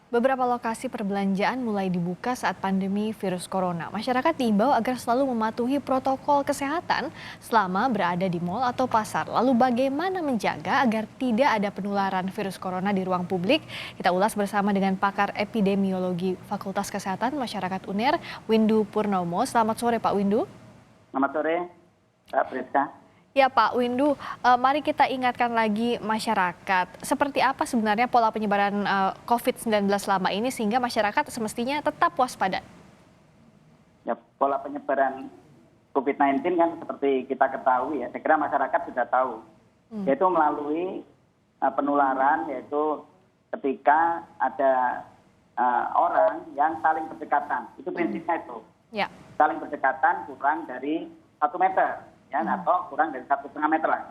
Beberapa lokasi perbelanjaan mulai dibuka saat pandemi virus corona. Masyarakat diimbau agar selalu mematuhi protokol kesehatan selama berada di mal atau pasar. Lalu bagaimana menjaga agar tidak ada penularan virus corona di ruang publik? Kita ulas bersama dengan pakar epidemiologi Fakultas Kesehatan Masyarakat UNER, Windu Purnomo. Selamat sore Pak Windu. Selamat sore, Mbak Priska. Ya Pak Windu, mari kita ingatkan lagi masyarakat, seperti apa sebenarnya pola penyebaran COVID-19 selama ini sehingga masyarakat semestinya tetap waspada. Ya, pola penyebaran COVID-19 kan seperti kita ketahui ya, saya kira masyarakat sudah tahu, yaitu melalui penularan, yaitu ketika ada orang yang saling berdekatan, itu prinsipnya itu, Ya. saling berdekatan kurang dari 1 meter. Ya, atau kurang dari 1,5 meter lah,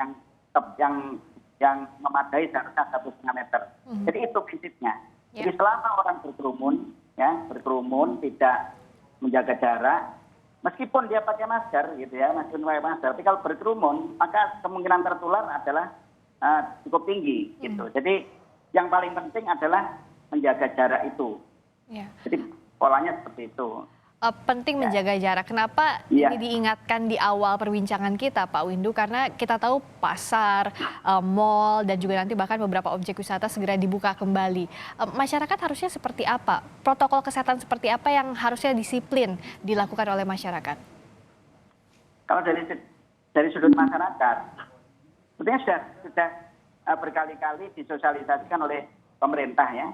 yang memadai seharusnya 1,5 meter. Jadi itu prinsipnya. Ya. Jadi selama orang berkerumun tidak menjaga jarak, meskipun dia pakai masker gitu ya, meskipun pakai masker, tapi kalau berkerumun maka kemungkinan tertular adalah cukup tinggi gitu. Jadi yang paling penting adalah menjaga jarak itu. Ya. Jadi polanya seperti itu. Penting menjaga jarak. Kenapa Iya. ini diingatkan di awal perbincangan kita, Pak Windu? Karena kita tahu pasar, mal, dan juga nanti bahkan beberapa objek wisata segera dibuka kembali. Masyarakat harusnya seperti apa? Protokol kesehatan seperti apa yang harusnya disiplin dilakukan oleh masyarakat? Kalau dari sudut masyarakat, sebetulnya sudah berkali-kali disosialisasikan oleh pemerintah ya.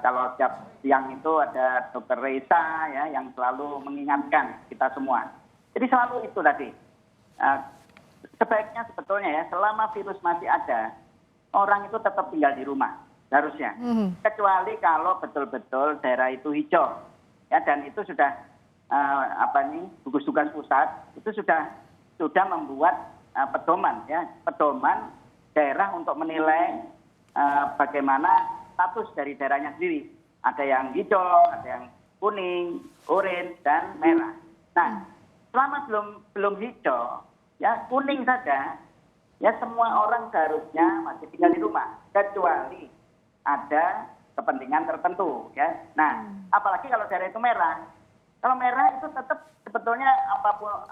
Kalau setiap siang itu ada Dokter Reza ya yang selalu mengingatkan kita semua. Jadi selalu itu tadi. Sebaiknya sebetulnya ya selama virus masih ada, orang itu tetap tinggal di rumah harusnya. Kecuali kalau betul-betul daerah itu hijau ya, dan itu sudah gugus tugas pusat itu sudah membuat pedoman ya, pedoman daerah untuk menilai bagaimana status dari daerahnya sendiri. Ada yang hijau, ada yang kuning, orange, dan merah. Nah, selama belum hijau, ya kuning saja, ya semua orang seharusnya masih tinggal di rumah, kecuali ada kepentingan tertentu, ya. Nah, apalagi kalau daerah itu merah. Kalau merah itu tetap sebetulnya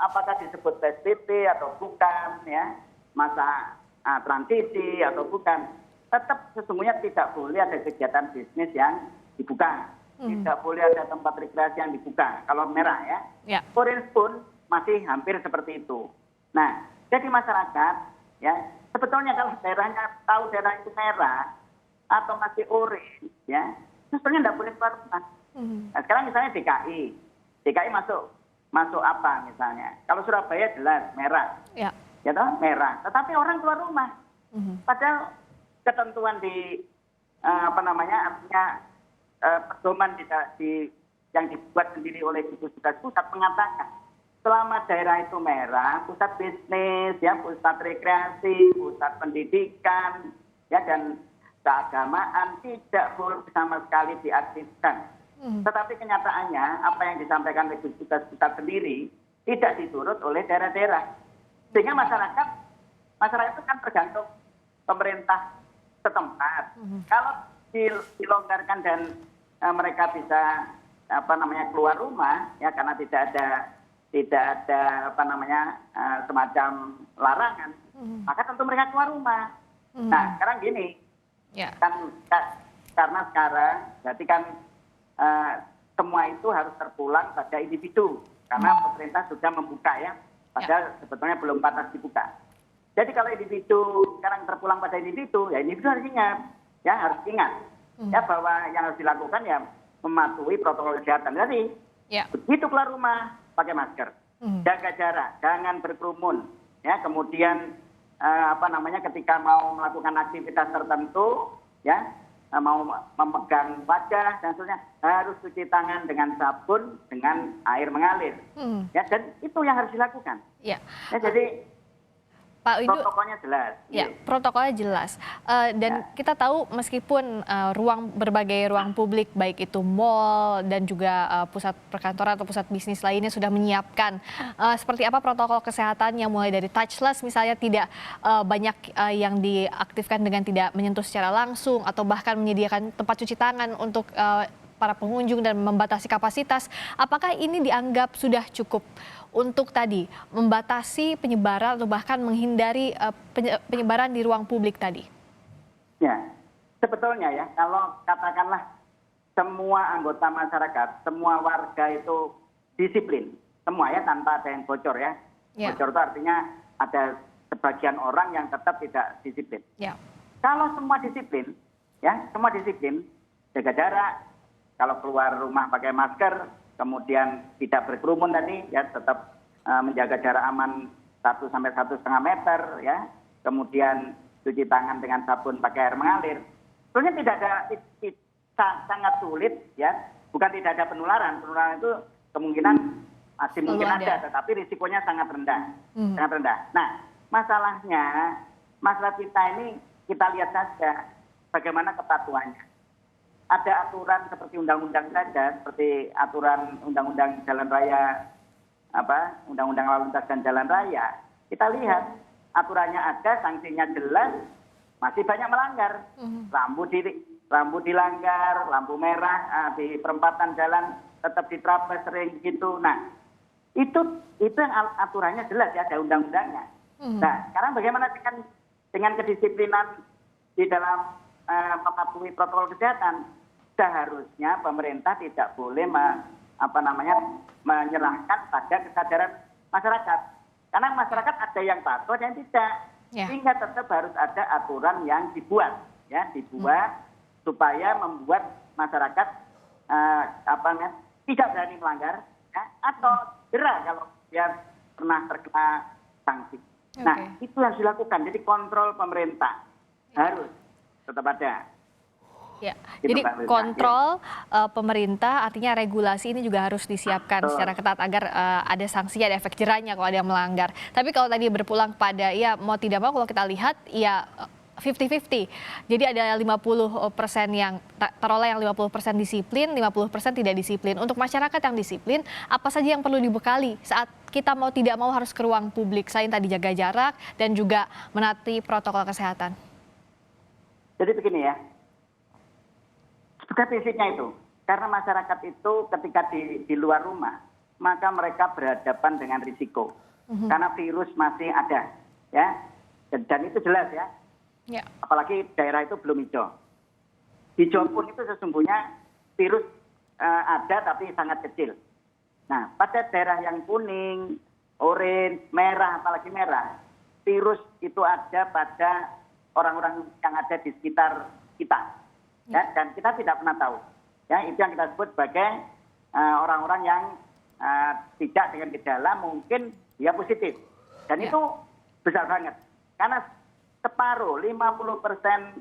apakah disebut PSBB atau bukan, ya, masa transisi atau bukan. Tetap sesungguhnya tidak boleh ada kegiatan bisnis yang dibuka. Tidak boleh ada tempat rekreasi yang dibuka. Kalau merah ya. Orange pun masih hampir seperti itu. Nah, jadi masyarakat ya sebetulnya kalau daerahnya tahu daerah itu merah atau masih orange ya, sebetulnya tidak boleh keluar rumah. Nah, sekarang misalnya DKI masuk apa misalnya? Kalau Surabaya jelas merah. Ya toh, merah. Tetapi orang keluar rumah. Padahal ketentuan di artinya pedoman yang dibuat sendiri oleh gugus tugas pusat mengatakan selama daerah itu merah, pusat bisnis, ya, pusat rekreasi, pusat pendidikan, ya, dan keagamaan tidak boleh sama sekali diaktifkan. Tetapi kenyataannya apa yang disampaikan oleh gugus tugas pusat sendiri tidak diturut oleh daerah-daerah, sehingga masyarakat itu kan tergantung pemerintah setempat. Kalau dilonggarkan dan mereka bisa keluar rumah ya karena tidak ada semacam larangan, maka tentu mereka keluar rumah. Nah, sekarang gini. Kan karena sekarang berarti kan semua itu harus terpulang pada individu karena pemerintah sudah membuka ya. Padahal sebetulnya belum pantas dibuka. Jadi kalau individu sekarang terpulang pada individu, ya individu harus ingat, ya bahwa yang harus dilakukan ya mematuhi protokol kesehatan tadi. Begitu keluar rumah pakai masker, jaga jarak, jangan berkerumun, ya. Kemudian ketika mau melakukan aktivitas tertentu, ya mau memegang wajah dan sebagainya harus cuci tangan dengan sabun dengan air mengalir, ya dan itu yang harus dilakukan. Ya jadi Pak Windu, protokolnya jelas. ya, protokolnya jelas. Dan kita tahu meskipun berbagai ruang publik, baik itu mal dan juga pusat perkantoran atau pusat bisnis lainnya sudah menyiapkan seperti apa protokol kesehatan yang mulai dari touchless misalnya tidak banyak yang diaktifkan dengan tidak menyentuh secara langsung atau bahkan menyediakan tempat cuci tangan untuk para pengunjung dan membatasi kapasitas. Apakah ini dianggap sudah cukup untuk tadi membatasi penyebaran atau bahkan menghindari penyebaran di ruang publik tadi? Ya, sebetulnya ya kalau katakanlah semua anggota masyarakat, semua warga itu disiplin, semua ya tanpa ada yang bocor ya. Bocor itu artinya ada sebagian orang yang tetap tidak disiplin. Ya. Kalau semua disiplin, ya semua disiplin, jaga jarak, kalau keluar rumah pakai masker, kemudian tidak berkerumun tadi, ya tetap menjaga jarak aman 1 sampai 1,5 meter, ya. Kemudian cuci tangan dengan sabun pakai air mengalir. Sebenarnya tidak ada, sangat sulit, ya. Bukan tidak ada penularan. Penularan itu kemungkinan masih mungkin ada, tetapi risikonya sangat rendah, sangat rendah. Nah, masalah kita ini kita lihat saja bagaimana kepatuhannya. Ada aturan seperti undang-undang saja, seperti aturan undang-undang jalan raya, undang-undang lalu lintas dan jalan raya. Kita lihat aturannya ada, sanksinya jelas, masih banyak melanggar. Rambu dilanggar, lampu merah di perempatan jalan tetap diterapkan sering gitu. Nah, itu yang aturannya jelas ya, ada undang-undangnya. Nah, sekarang bagaimana dengan kedisiplinan di dalam mematuhi protokol kesehatan? Seharusnya pemerintah tidak boleh menyerahkan pada kesadaran masyarakat. Karena masyarakat ada yang patuh dan tidak. Sehingga tetap harus ada aturan yang dibuat, ya, supaya membuat masyarakat tidak berani melanggar, ya, atau jerah kalau dia pernah terkena sanksi. Nah, itu harus dilakukan. Jadi kontrol pemerintah harus tetap ada. Ya, jadi kontrol pemerintah artinya regulasi ini juga harus disiapkan secara ketat agar ada sanksi, ada efek jerahnya kalau ada yang melanggar. Tapi kalau tadi berpulang pada ya mau tidak mau kalau kita lihat ya 50-50. Jadi ada 50% yang taruhlah yang 50% disiplin, 50% tidak disiplin. Untuk masyarakat yang disiplin, apa saja yang perlu dibekali saat kita mau tidak mau harus ke ruang publik, selain tadi jaga jarak dan juga menaati protokol kesehatan? Jadi begini ya. Sudah prinsipnya itu, karena masyarakat itu ketika di luar rumah, maka mereka berhadapan dengan risiko. Karena virus masih ada, ya, dan itu jelas ya. Apalagi daerah itu belum hijau. Hijau pun itu sesungguhnya virus ada tapi sangat kecil. Nah, pada daerah yang kuning, orange, merah, apalagi merah, virus itu ada pada orang-orang yang ada di sekitar kita. Ya, dan kita tidak pernah tahu. Ya, itu yang kita sebut sebagai orang-orang yang tidak dengan gejala, mungkin dia positif. Dan itu besar banget. Karena separuh, 50%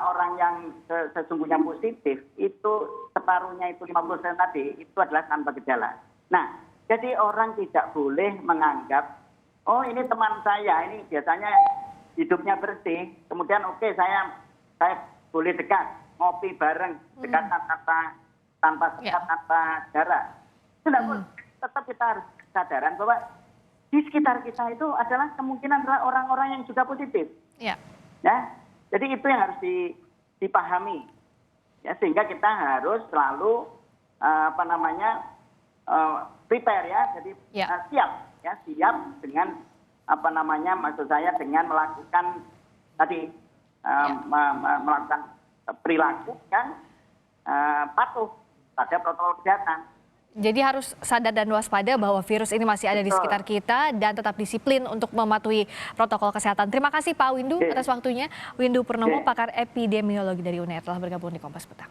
orang yang sesungguhnya positif, itu separuhnya itu 50% tadi, itu adalah tanpa gejala. Nah, jadi orang tidak boleh menganggap, oh ini teman saya, ini biasanya hidupnya bersih, kemudian oke, saya boleh dekat, ngopi bareng, dekat tanpa sekat, tanpa jarak. Tidak boleh. Tetap kita harus kesadaran bahwa di sekitar kita itu adalah kemungkinan adalah orang-orang yang juga positif. Ya, jadi itu yang harus dipahami. Ya, sehingga kita harus selalu prepare ya, jadi siap dengan maksud saya dengan melakukan tadi. Melakukan perilaku yang patuh pada protokol kesehatan. Jadi harus sadar dan waspada bahwa virus ini masih ada di sekitar kita dan tetap disiplin untuk mematuhi protokol kesehatan. Terima kasih Pak Windu atas waktunya. Windu Purnomo, pakar epidemiologi dari UNER, telah bergabung di Kompas Petang.